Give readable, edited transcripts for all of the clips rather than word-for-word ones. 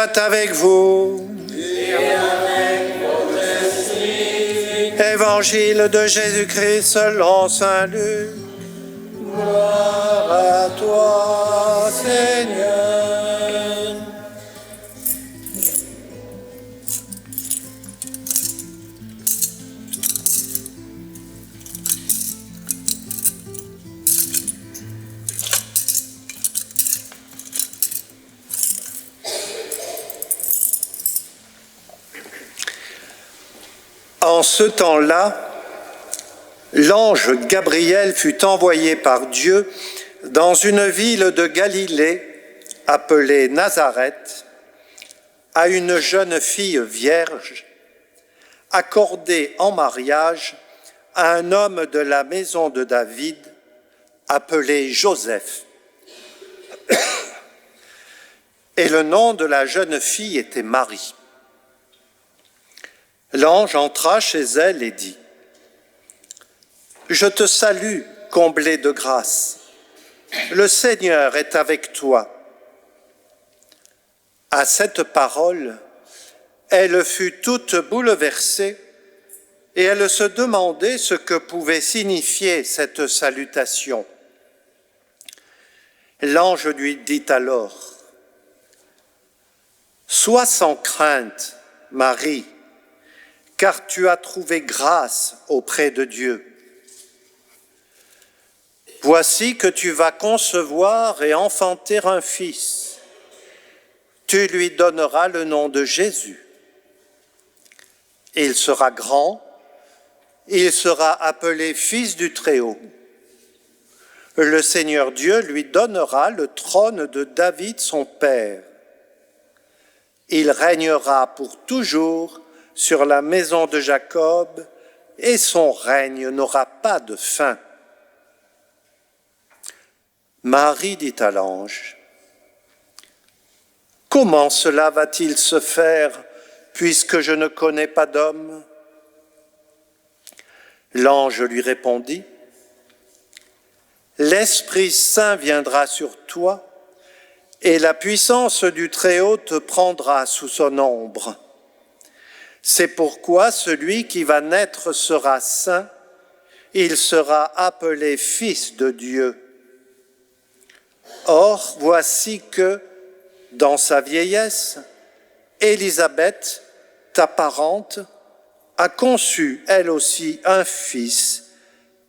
soit avec vous. Et avec votre esprit. Évangile de Jésus-Christ selon saint Luc. Gloire à toi, Seigneur. En ce temps-là, l'ange Gabriel fut envoyé par Dieu dans une ville de Galilée appelée Nazareth à une jeune fille vierge accordée en mariage à un homme de la maison de David appelé Joseph. Et le nom de la jeune fille était Marie. L'ange entra chez elle et dit : « Je te salue, comblée de grâce. Le Seigneur est avec toi. » À cette parole, elle fut toute bouleversée et elle se demandait ce que pouvait signifier cette salutation. L'ange lui dit alors : « Sois sans crainte, Marie, car tu as trouvé grâce auprès de Dieu. Voici que tu vas concevoir et enfanter un fils. Tu lui donneras le nom de Jésus. Il sera grand, il sera appelé Fils du Très-Haut. Le Seigneur Dieu lui donnera le trône de David son père. Il régnera pour toujours sur la maison de Jacob, et son règne n'aura pas de fin. » Marie dit à l'ange : « Comment cela va-t-il se faire, puisque je ne connais pas d'homme ?» L'ange lui répondit : « L'Esprit Saint viendra sur toi, et la puissance du Très-Haut te prendra sous son ombre. C'est pourquoi celui qui va naître sera saint, il sera appelé Fils de Dieu. Or, voici que, dans sa vieillesse, Élisabeth, ta parente, a conçu elle aussi un fils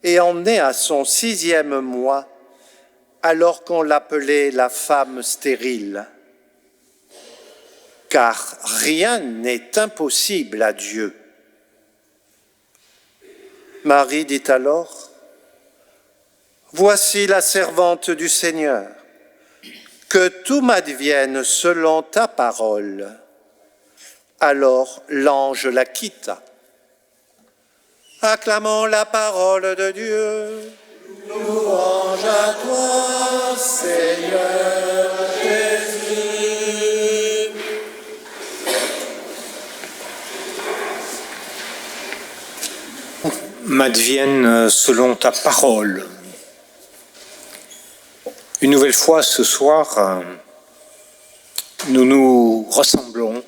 et en est à son 6e mois, alors qu'on l'appelait la femme stérile. Car rien n'est impossible à Dieu. » Marie dit alors : « Voici la servante du Seigneur, que tout m'advienne selon ta parole. » Alors l'ange la quitta. Acclamons la parole de Dieu. Louange à toi, Seigneur Jésus. M'advienne selon ta parole. Une nouvelle fois ce soir, nous nous rassemblons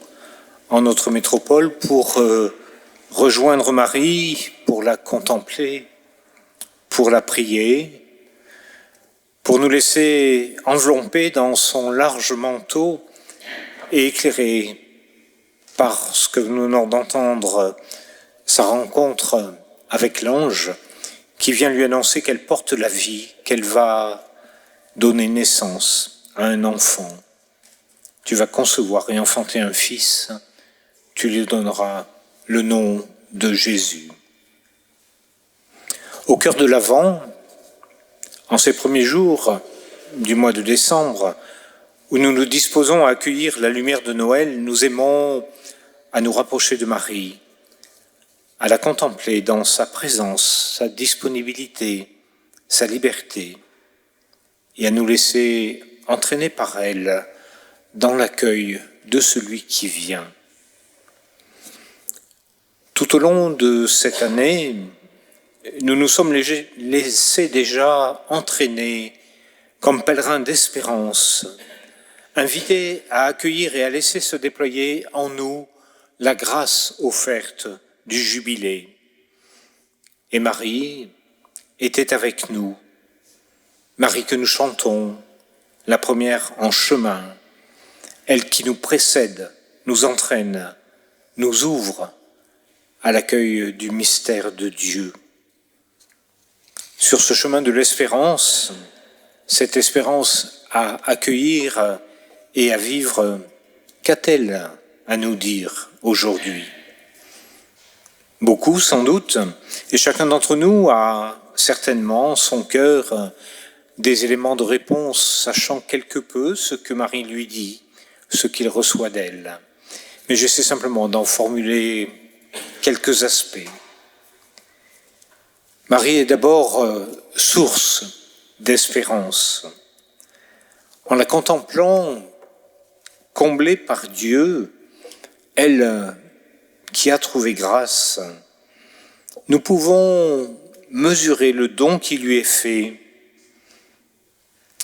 en notre métropole pour rejoindre Marie, pour la contempler, pour la prier, pour nous laisser envelopper dans son large manteau et éclairer par ce que nous venons d'entendre, sa rencontre avec l'ange qui vient lui annoncer qu'elle porte la vie, qu'elle va donner naissance à un enfant. Tu vas concevoir et enfanter un fils, tu lui donneras le nom de Jésus. Au cœur de l'Avent, en ces premiers jours du mois de décembre, où nous nous disposons à accueillir la lumière de Noël, nous aimons à nous rapprocher de Marie, à la contempler dans sa présence, sa disponibilité, sa liberté, et à nous laisser entraîner par elle dans l'accueil de celui qui vient. Tout au long de cette année, nous nous sommes laissés déjà entraîner comme pèlerins d'espérance invités à accueillir et à laisser se déployer en nous la grâce offerte du jubilé. Et Marie était avec nous, Marie que nous chantons, la première en chemin, elle qui nous précède, nous entraîne, nous ouvre à l'accueil du mystère de Dieu. Sur ce chemin de l'espérance, cette espérance à accueillir et à vivre, qu'a-t-elle à nous dire aujourd'hui? Beaucoup, sans doute, et chacun d'entre nous a certainement son cœur des éléments de réponse, sachant quelque peu ce que Marie lui dit, ce qu'il reçoit d'elle. Mais j'essaie simplement d'en formuler quelques aspects. Marie est d'abord source d'espérance. En la contemplant, comblée par Dieu, elle qui a trouvé grâce, nous pouvons mesurer le don qui lui est fait.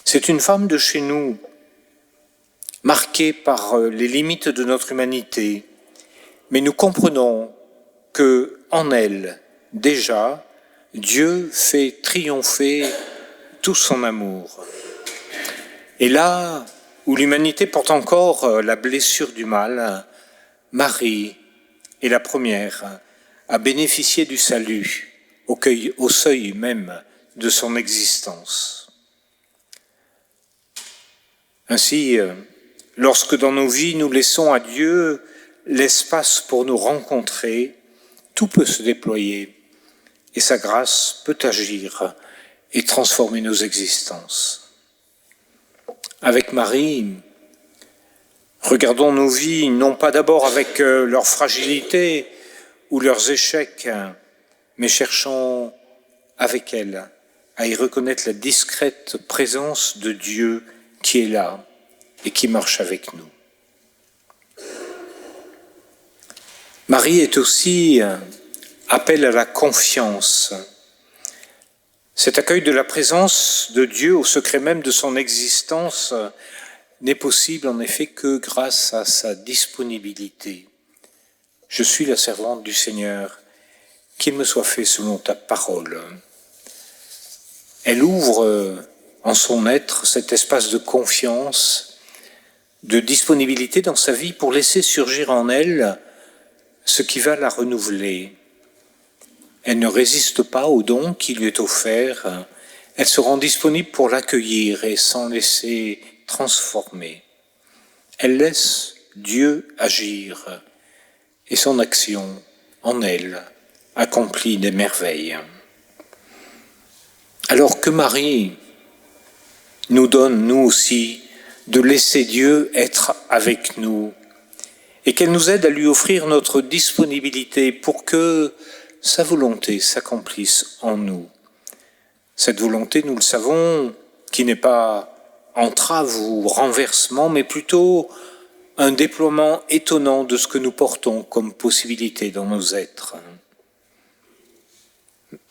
C'est une femme de chez nous, marquée par les limites de notre humanité, mais nous comprenons que en elle, déjà, Dieu fait triompher tout son amour. Et là où l'humanité porte encore la blessure du mal, Marie est la première à bénéficier du salut au seuil même de son existence. Ainsi, lorsque dans nos vies nous laissons à Dieu l'espace pour nous rencontrer, tout peut se déployer et sa grâce peut agir et transformer nos existences. Avec Marie, regardons nos vies non pas d'abord avec leur fragilité ou leurs échecs, mais cherchons avec elle à y reconnaître la discrète présence de Dieu qui est là et qui marche avec nous. Marie est aussi appel à la confiance. Cet accueil de la présence de Dieu au secret même de son existence n'est possible en effet que grâce à sa disponibilité. Je suis la servante du Seigneur, qu'il me soit fait selon ta parole. Elle ouvre en son être cet espace de confiance, de disponibilité dans sa vie pour laisser surgir en elle ce qui va la renouveler. Elle ne résiste pas au don qui lui est offert, elle se rend disponible pour l'accueillir et s'en laisser transformer. Elle laisse Dieu agir et son action en elle accomplit des merveilles. Alors que Marie nous donne, nous aussi, de laisser Dieu être avec nous et qu'elle nous aide à lui offrir notre disponibilité pour que sa volonté s'accomplisse en nous. Cette volonté, nous le savons, qui n'est pas entrave ou renversement, mais plutôt un déploiement étonnant de ce que nous portons comme possibilité dans nos êtres.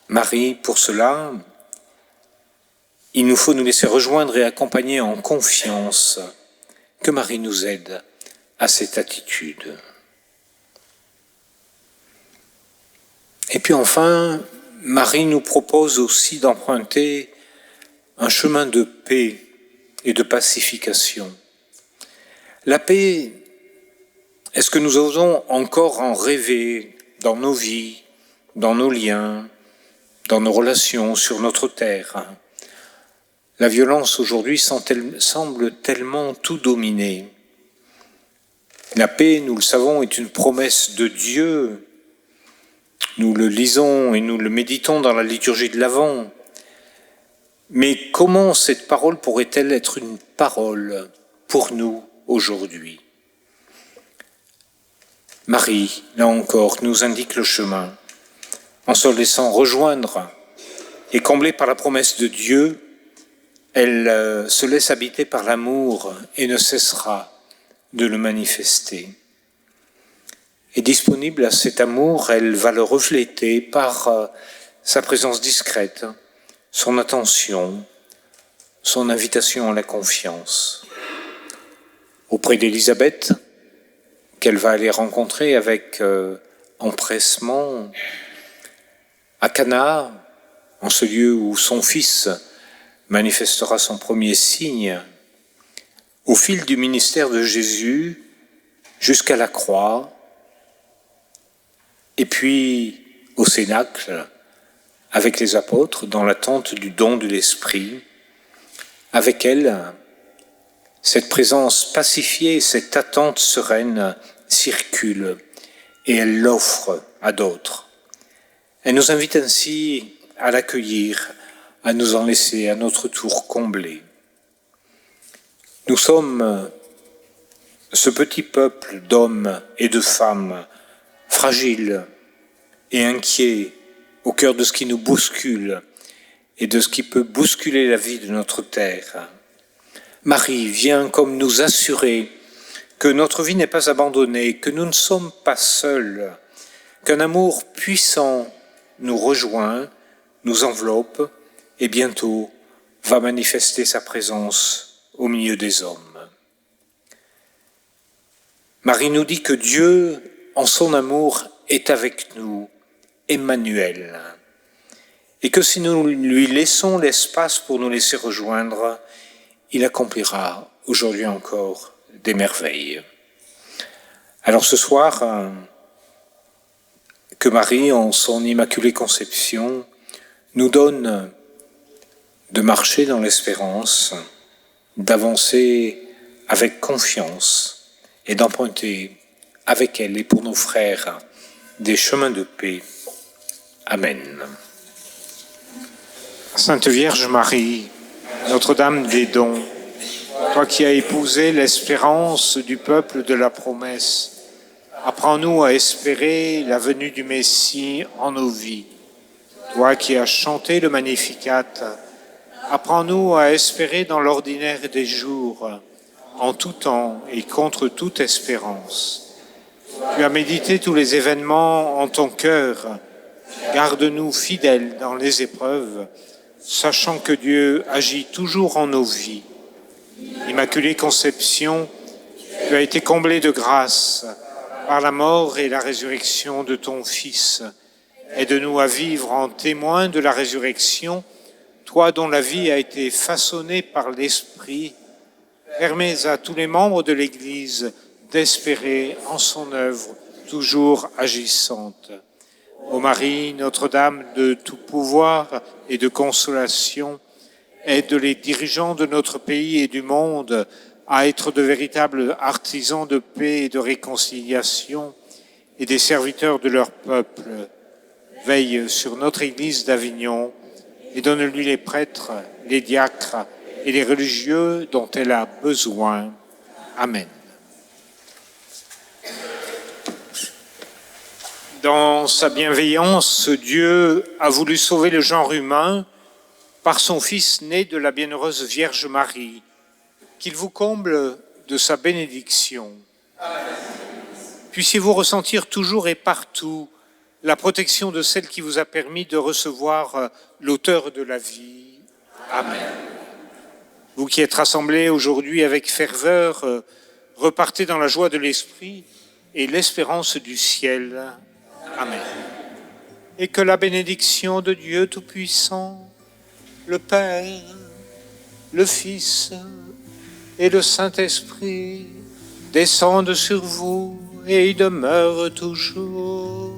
Marie, pour cela, il nous faut nous laisser rejoindre et accompagner en confiance. Que Marie nous aide à cette attitude. Et puis enfin, Marie nous propose aussi d'emprunter un chemin de paix et de pacification. La paix, est-ce que nous osons encore en rêver dans nos vies, dans nos liens, dans nos relations, sur notre terre? La violence aujourd'hui semble tellement tout dominer. La paix, nous le savons, est une promesse de Dieu. Nous le lisons et nous le méditons dans la liturgie de l'Avent. Mais comment cette parole pourrait-elle être une parole pour nous aujourd'hui? Marie, là encore, nous indique le chemin. En se laissant rejoindre et comblée par la promesse de Dieu, elle se laisse habiter par l'amour et ne cessera de le manifester. Et disponible à cet amour, elle va le refléter par sa présence discrète, son attention, son invitation à la confiance. auprès d'Élisabeth, qu'elle va aller rencontrer avec empressement à Cana, en ce lieu où son fils manifestera son premier signe, au fil du ministère de Jésus jusqu'à la croix, et puis au Cénacle, avec les apôtres, dans l'attente du don de l'Esprit. Avec elle, cette présence pacifiée, cette attente sereine circule et elle l'offre à d'autres. Elle nous invite ainsi à l'accueillir, à nous en laisser à notre tour combler. Nous sommes ce petit peuple d'hommes et de femmes fragiles et inquiets au cœur de ce qui nous bouscule et de ce qui peut bousculer la vie de notre terre. Marie vient comme nous assurer que notre vie n'est pas abandonnée, que nous ne sommes pas seuls, qu'un amour puissant nous rejoint, nous enveloppe et bientôt va manifester sa présence au milieu des hommes. Marie nous dit que Dieu, en son amour, est avec nous, Emmanuel, et que si nous lui laissons l'espace pour nous laisser rejoindre, il accomplira aujourd'hui encore des merveilles. Alors ce soir, que Marie, en son immaculée conception, nous donne de marcher dans l'espérance, d'avancer avec confiance et d'emprunter avec elle et pour nos frères des chemins de paix. Amen. Sainte Vierge Marie, Notre-Dame des dons, toi qui as épousé l'espérance du peuple de la promesse, apprends-nous à espérer la venue du Messie en nos vies. Toi qui as chanté le Magnificat, apprends-nous à espérer dans l'ordinaire des jours, en tout temps et contre toute espérance. Tu as médité tous les événements en ton cœur. Garde-nous fidèles dans les épreuves, sachant que Dieu agit toujours en nos vies. Immaculée Conception, tu as été comblée de grâce par la mort et la résurrection de ton Fils. Aide-nous à vivre en témoin de la résurrection, toi dont la vie a été façonnée par l'Esprit. Permets à tous les membres de l'Église d'espérer en son œuvre toujours agissante. Ô Marie, Notre-Dame de tout pouvoir et de consolation, aide les dirigeants de notre pays et du monde à être de véritables artisans de paix et de réconciliation et des serviteurs de leur peuple. Veille sur notre Église d'Avignon et donne-lui les prêtres, les diacres et les religieux dont elle a besoin. Amen. Dans sa bienveillance, Dieu a voulu sauver le genre humain par son Fils né de la bienheureuse Vierge Marie, qu'il vous comble de sa bénédiction. Puissiez-vous ressentir toujours et partout la protection de celle qui vous a permis de recevoir l'auteur de la vie. Amen. Vous qui êtes rassemblés aujourd'hui avec ferveur, repartez dans la joie de l'Esprit et l'espérance du ciel. Amen. Et que la bénédiction de Dieu Tout-Puissant, le Père, le Fils et le Saint-Esprit descendent sur vous et y demeurent toujours.